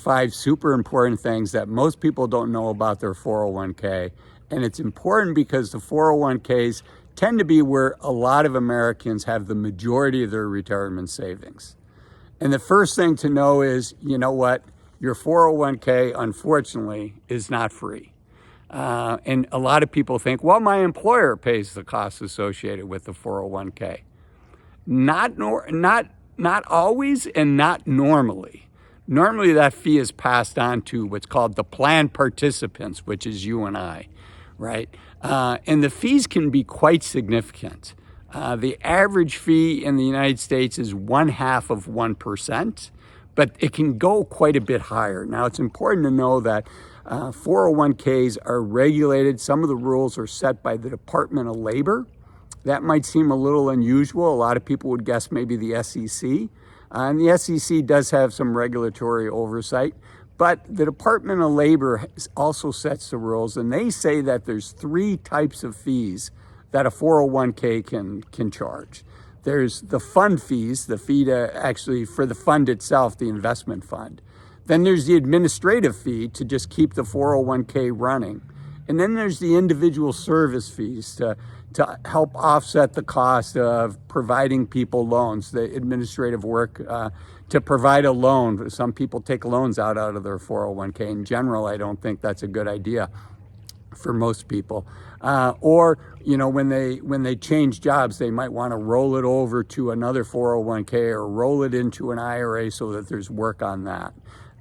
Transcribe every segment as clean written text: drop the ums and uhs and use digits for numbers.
5 super important things that most people don't know about their 401k. And it's important because the 401ks tend to be where a lot of Americans have the majority of their retirement savings. And the first thing to know is, you know what? Your 401k, unfortunately, is not free. And a lot of people think, well, my employer pays the costs associated with the 401k. Not always and not normally. Normally that fee is passed on to what's called the plan participants, which is you and I, right? And the fees can be quite significant. The average fee in the United States is 0.5%, but it can go quite a bit higher. Now, it's important to know that 401ks are regulated. Some of the rules are set by the Department of Labor. That might seem a little unusual. A lot of people would guess maybe the SEC. And the SEC does have some regulatory oversight, but the Department of Labor also sets the rules, and they say that there's 3 types of fees that a 401k can charge. There's the fund fees, the fee to actually for the fund itself, the investment fund. Then there's the administrative fee to just keep the 401k running. And then there's the individual service fees to help offset the cost of providing people loans, the administrative work to provide a loan. Some people take loans out of their 401k. In general, I don't think that's a good idea for most people. Or, you know, when they change jobs, they might want to roll it over to another 401k or roll it into an IRA so that there's work on that.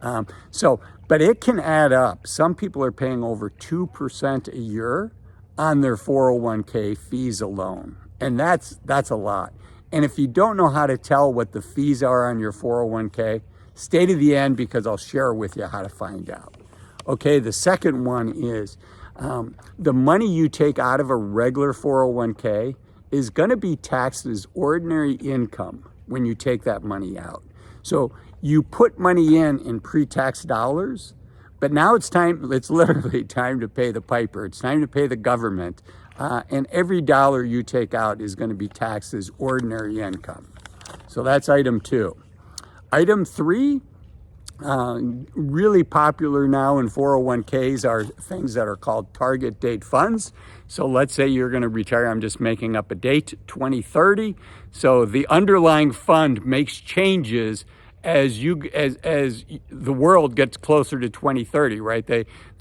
But it can add up. Some people are paying over 2% a year on their 401k fees alone. And that's a lot. And if you don't know how to tell what the fees are on your 401k, stay to the end because I'll share with you how to find out. Okay, the second one is the money you take out of a regular 401k is going to be taxed as ordinary income when you take that money out. So you put money in pre-tax dollars, but now it's literally time to pay the piper. It's time to pay the government. And every dollar you take out is going to be taxed as ordinary income. So that's item 2. Item 3, really popular now in 401ks are things that are called target date funds. So let's say you're going to retire, I'm just making up a date, 2030. So the underlying fund makes changes as the world gets closer to 2030, right?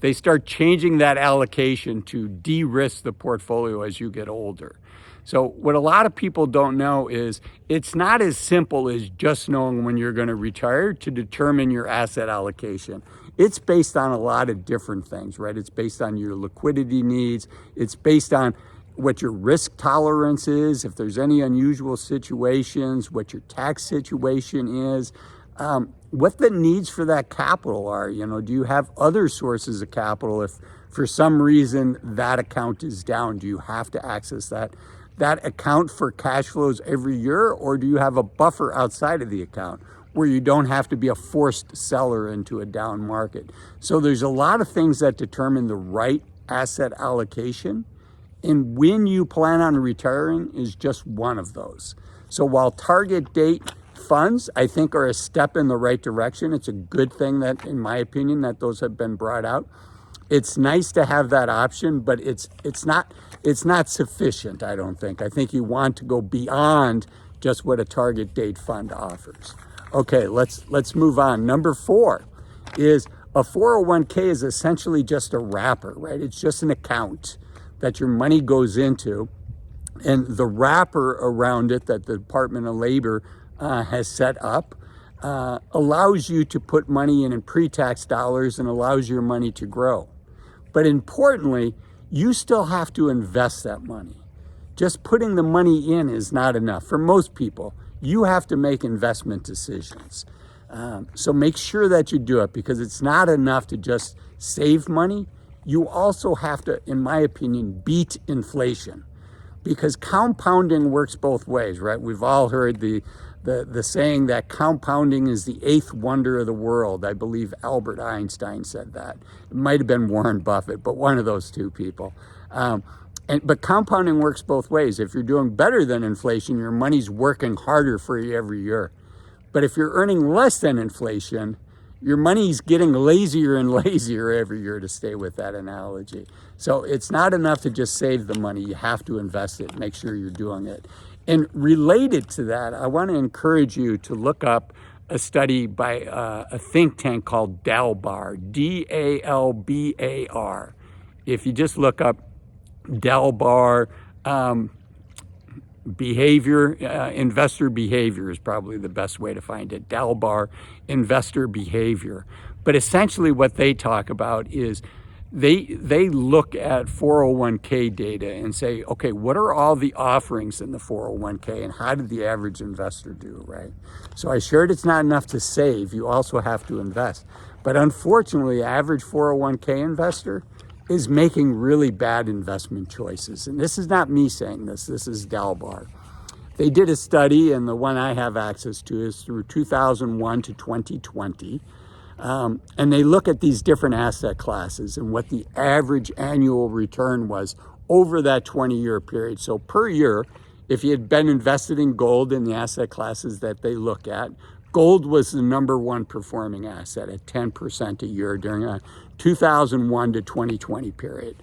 They start changing that allocation to de-risk the portfolio as you get older. So what a lot of people don't know is it's not as simple as just knowing when you're going to retire to determine your asset allocation. It's based on a lot of different things, right? It's based on your liquidity needs. It's based on what your risk tolerance is, if there's any unusual situations, what your tax situation is, what the needs for that capital are. You know, do you have other sources of capital? If for some reason that account is down, do you have to access that account for cash flows every year, or do you have a buffer outside of the account where you don't have to be a forced seller into a down market? So there's a lot of things that determine the right asset allocation. And when you plan on retiring is just one of those. So while target date funds, I think, are a step in the right direction, it's a good thing that, in my opinion, that those have been brought out. It's nice to have that option, but it's not sufficient, I don't think. I think you want to go beyond just what a target date fund offers. Okay, let's move on. Number 4 is a 401k is essentially just a wrapper, right? It's just an account that your money goes into, and the wrapper around it that the Department of Labor has set up allows you to put money in pre-tax dollars and allows your money to grow. But importantly, you still have to invest that money. Just putting the money in is not enough. For most people, you have to make investment decisions. So make sure that you do it, because it's not enough to just save money. You also have to, in my opinion, beat inflation, because compounding works both ways, right? We've all heard the saying that compounding is the 8th wonder of the world. I believe Albert Einstein said that. It might have been Warren Buffett, but one of those two people. But compounding works both ways. If you're doing better than inflation, your money's working harder for you every year. But if you're earning less than inflation, your money's getting lazier and lazier every year, to stay with that analogy. So it's not enough to just save the money. You have to invest it, make sure you're doing it. And related to that, I want to encourage you to look up a study by a think tank called Dalbar, Dalbar. If you just look up Dalbar, behavior, investor behavior is probably the best way to find it. Dalbar investor behavior. But essentially what they talk about is they look at 401k data and say, okay, what are all the offerings in the 401k and how did the average investor do, right? So I shared it's not enough to save, you also have to invest. But unfortunately, average 401k investor is making really bad investment choices. And this is not me saying this, this is Dalbar. They did a study, and the one I have access to is through 2001 to 2020. And they look at these different asset classes and what the average annual return was over that 20-year period. So per year, if you had been invested in gold in the asset classes that they look at, gold was the #1 performing asset at 10% a year during a 2001 to 2020 period.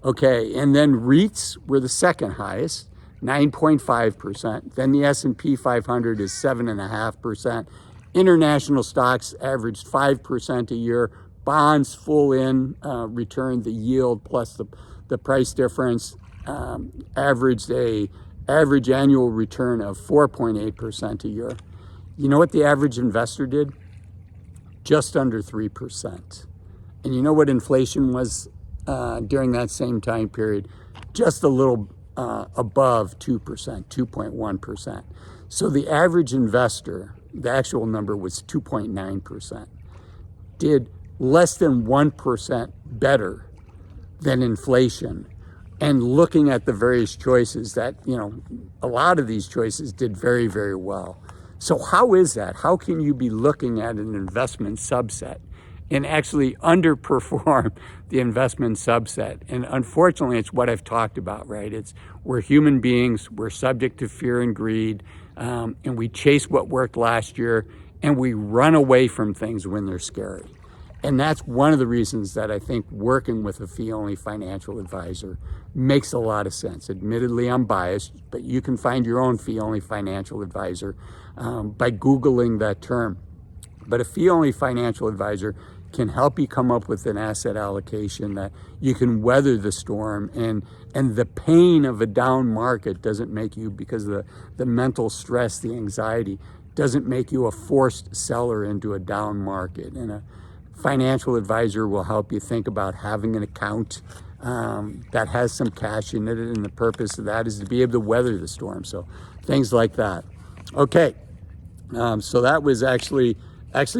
Okay, and then REITs were the second highest, 9.5%. Then the S&P 500 is 7.5%. International stocks averaged 5% a year. Bonds full in return, the yield plus the price difference, averaged a average annual return of 4.8% a year. You know what the average investor did? Just under 3%. And you know what inflation was during that same time period? Just a little above 2%, 2.1%. So the average investor, the actual number was 2.9%, did less than 1% better than inflation. And looking at the various choices that, you know, a lot of these choices did very, very well. So how is that? How can you be looking at an investment subset and actually underperform the investment subset? And unfortunately, it's what I've talked about, right? We're human beings, we're subject to fear and greed, and we chase what worked last year, and we run away from things when they're scary. And that's one of the reasons that I think working with a fee-only financial advisor makes a lot of sense. Admittedly, I'm biased, but you can find your own fee-only financial advisor by Googling that term. But a fee-only financial advisor can help you come up with an asset allocation that you can weather the storm, and the pain of a down market doesn't make you, because of the mental stress, the anxiety, doesn't make you a forced seller into a down market. And a financial advisor will help you think about having an account that has some cash in it, and the purpose of that is to be able to weather the storm. So things like that. Okay, so that was actually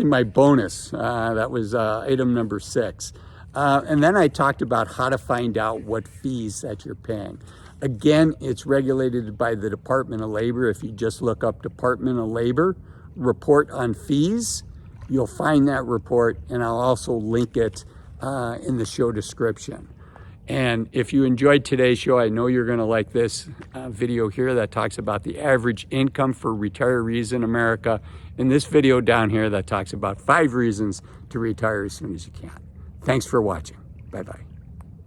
my bonus. That was item number 6. And then I talked about how to find out what fees that you're paying. Again, it's regulated by the Department of Labor. If you just look up Department of Labor report on fees, you'll find that report, and I'll also link it in the show description. And if you enjoyed today's show, I know you're going to like this video here that talks about the average income for retirees in America, and this video down here that talks about 5 reasons to retire as soon as you can. Thanks for watching. Bye-bye.